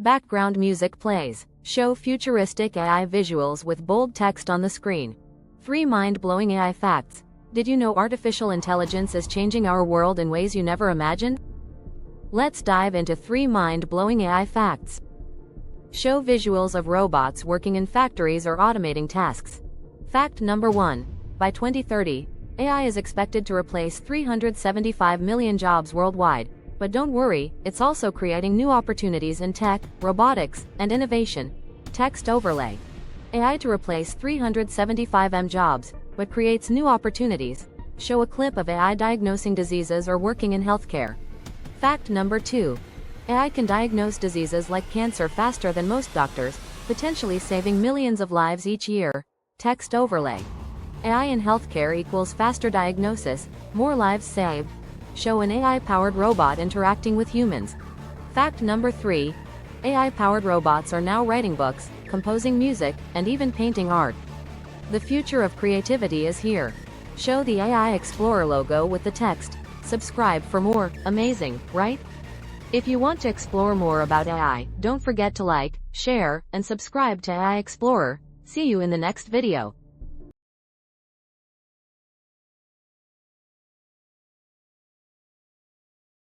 Background music plays. Show futuristic AI visuals with bold text on the screen. 3 mind-blowing AI facts. Did you know artificial intelligence is changing our world in ways you never imagined? Let's dive into 3 mind-blowing AI facts. Show visuals of robots working in factories or automating tasks. Fact number 1. By 2030, AI is expected to replace 375 million jobs worldwide. But don't worry, it's also creating new opportunities in tech, robotics, and innovation. Text overlay. AI to replace 375 million jobs, but creates new opportunities. Show a clip of AI diagnosing diseases or working in healthcare. Fact number 2. AI can diagnose diseases like cancer faster than most doctors, potentially saving millions of lives each year. Text overlay. AI in healthcare equals faster diagnosis, more lives saved. Show an AI-powered robot interacting with humans. Fact number 3. AI-powered robots are now writing books, composing music, and even painting art. The future of creativity is here. Show the AI Explorer logo with the text. Subscribe for more. Amazing, right? If you want to explore more about AI, don't forget to like, share, and subscribe to AI Explorer. See you in the next video.